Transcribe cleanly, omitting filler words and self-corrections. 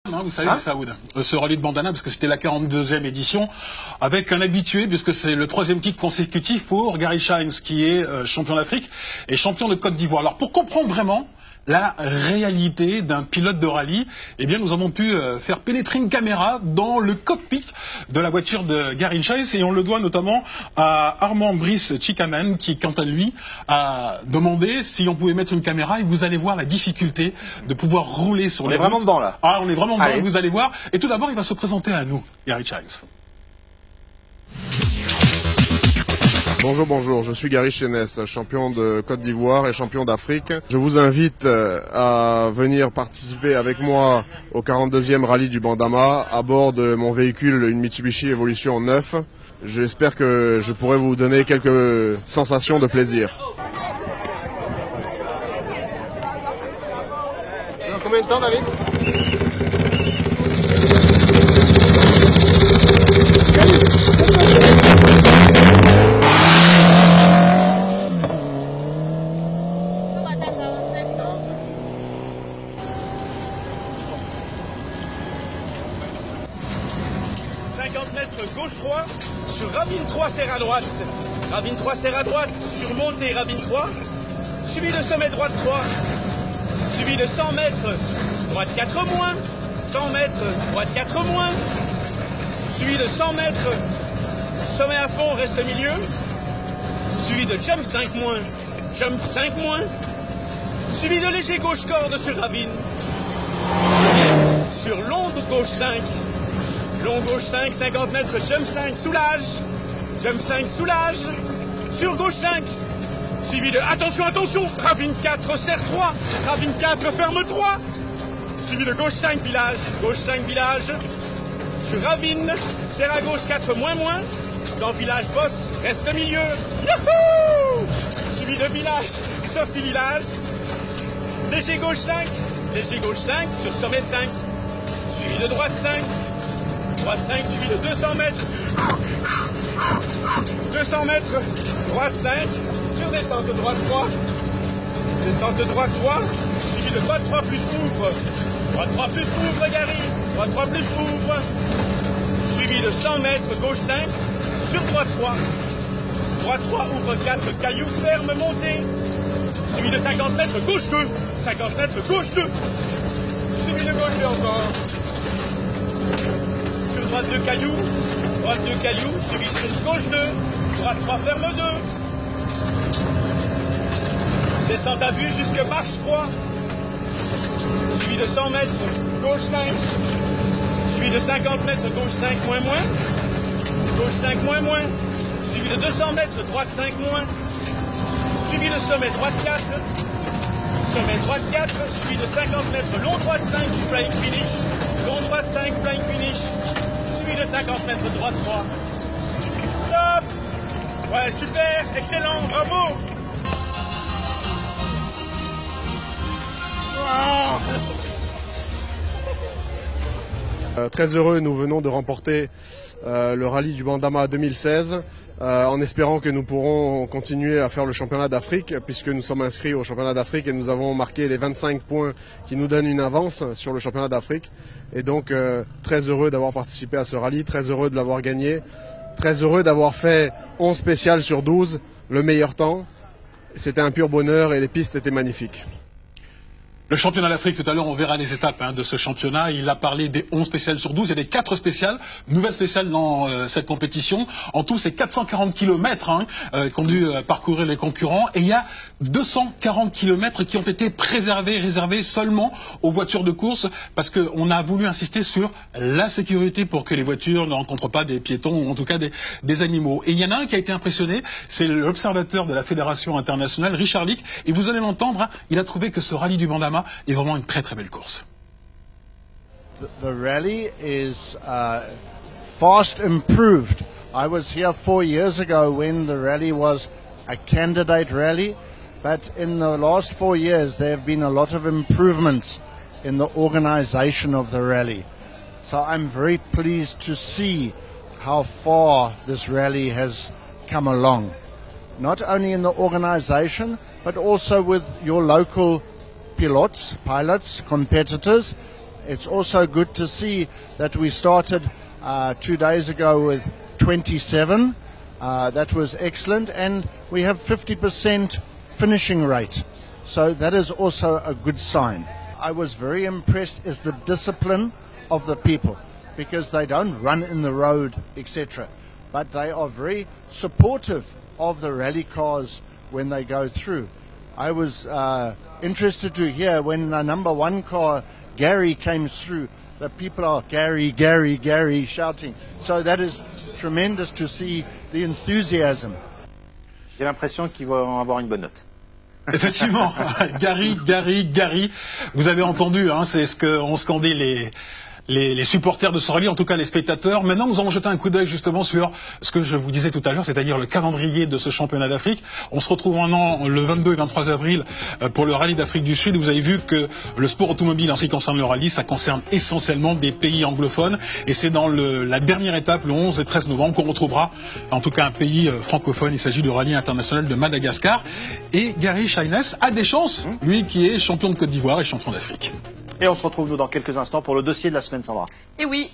Vous savez, Saoud, ce rallye de Bandana, parce que c'était la 42e édition, avec un habitué, puisque c'est le 3e titre consécutif pour Gary Shines, qui est champion d'Afrique et champion de Côte d'Ivoire. Alors, pour comprendre vraiment la réalité d'un pilote de rallye, eh bien, nous avons pu faire pénétrer une caméra dans le cockpit de la voiture de Gary Shines, et on le doit notamment à Armand Brice Chikaman, qui, quant à lui, a demandé si on pouvait mettre une caméra, et vous allez voir la difficulté de pouvoir rouler sur les routes. On est vraiment dedans, là. Ah, on est vraiment dedans, vous allez voir. Et tout d'abord, il va se présenter à nous, Gary Shines. Bonjour, bonjour, je suis Gary Shines, champion de Côte d'Ivoire et champion d'Afrique. Je vous invite à venir participer avec moi au 42e rallye du Bandama à bord de mon véhicule, une Mitsubishi Evolution 9. J'espère que je pourrai vous donner quelques sensations de plaisir. C'est dans combien de temps, David ? Gauche 3, sur Ravine 3 serre à droite, Ravine 3 serre à droite, sur montée Ravine 3, suivi de sommet droite 3, suivi de 100 mètres, droite 4 moins, 100 mètres, droite 4 moins, suivi de 100 mètres, sommet à fond, reste milieu, suivi de jump 5 moins, jump 5 moins, suivi de léger gauche corde sur Ravine, sur longue gauche 5, long gauche 5, 50 mètres, jump 5, soulage, jump 5, soulage, sur gauche 5, suivi de, attention, attention, Ravine 4, serre 3, Ravine 4, ferme 3, suivi de gauche 5, gauche 5, village, sur Ravine, serre à gauche 4, moins, dans village boss, reste milieu, youhou, suivi de village, sortie village, léger gauche 5, sur sommet 5, suivi de droite 5, droite 5, suivi de 200 mètres. 200 mètres, droite 5, sur descente droite 3. Descente droite 3, suivi de droite 3 plus ouvre. Droite 3 plus ouvre, Gary. Droite 3 plus ouvre. Suivi de 100 mètres, gauche 5, sur droite 3. Droite 3, ouvre 4, caillou ferme, montée. Suivi de 50 mètres, gauche 2. 50 mètres, gauche 2. Suivi de gauche 2 encore. Droite 2 cailloux, suivi de gauche 2, droite 3 ferme 2. Descente à vue jusque marche 3. Suivi de 100 mètres, gauche 5. Suivi de 50 mètres, gauche 5 moins. Gauche 5 moins. Suivi de 200 mètres, droite 5 moins. Suivi de sommet droite 4. Sommet droite 4, suivi de 50 mètres, long droite 5, flying finish. Long droite 5, flying finish. Suivi de 50 mètres, droite 3. Stop! Ouais, super, excellent, bravo! Très heureux, nous venons de remporter le rallye du Bandama 2016 en espérant que nous pourrons continuer à faire le championnat d'Afrique puisque nous sommes inscrits au championnat d'Afrique et nous avons marqué les 25 points qui nous donnent une avance sur le championnat d'Afrique. Et donc très heureux d'avoir participé à ce rallye, très heureux de l'avoir gagné, très heureux d'avoir fait 11 spéciales sur 12, le meilleur temps. C'était un pur bonheur et les pistes étaient magnifiques. Le championnat d'Afrique, tout à l'heure, on verra les étapes de ce championnat. Il a parlé des 11 spéciales sur 12. Il y a des 4 spéciales, nouvelles spéciales dans cette compétition. En tout, c'est 440 km qu'ont dû parcourir les concurrents. Et il y a 240 km qui ont été réservés seulement aux voitures de course parce qu'on a voulu insister sur la sécurité pour que les voitures ne rencontrent pas des piétons ou en tout cas des animaux. Et il y en a un qui a été impressionné, c'est l'observateur de la Fédération internationale, Richard Lick. Et vous allez l'entendre, il a trouvé que ce rallye du Bandama est vraiment une très belle course. The rally is fast improved. I was here 4 years ago when the rally was a candidate rally, but in the last 4 years there have been a lot of improvements in the organization of the rally. So I'm very pleased to see how far this rally has come along. Not only in the organization, but also with your local pilots, competitors, It's also good to see that we started 2 days ago with 27. That was excellent, and we have 50% finishing rate. So that is also a good sign. I was very impressed is the discipline of the people, because they don't run in the road, etc. But they are very supportive of the rally cars when they go through. I was interested to hear when the number 1 car, Gary, came through, the people are Gary, Gary, Gary shouting. So that is tremendous to see the enthusiasm. J'ai l'impression qu'ils vont avoir une bonne note. Effectivement, Gary, Gary, Gary. Vous avez entendu, hein, c'est ce qu'ont scandé les supporters de ce rallye, en tout cas les spectateurs. Maintenant, nous allons jeter un coup d'œil justement sur ce que je vous disais tout à l'heure, c'est-à-dire le calendrier de ce championnat d'Afrique. On se retrouve maintenant le 22 et 23 avril pour le rallye d'Afrique du Sud. Vous avez vu que le sport automobile, en ce qui concerne le rallye, ça concerne essentiellement des pays anglophones. Et c'est dans la dernière étape, le 11 et 13 novembre, qu'on retrouvera en tout cas un pays francophone. Il s'agit du rallye international de Madagascar. Et Gary Shines a des chances, lui qui est champion de Côte d'Ivoire et champion d'Afrique. Et on se retrouve nous dans quelques instants pour le dossier de la semaine, Sandra. Et oui.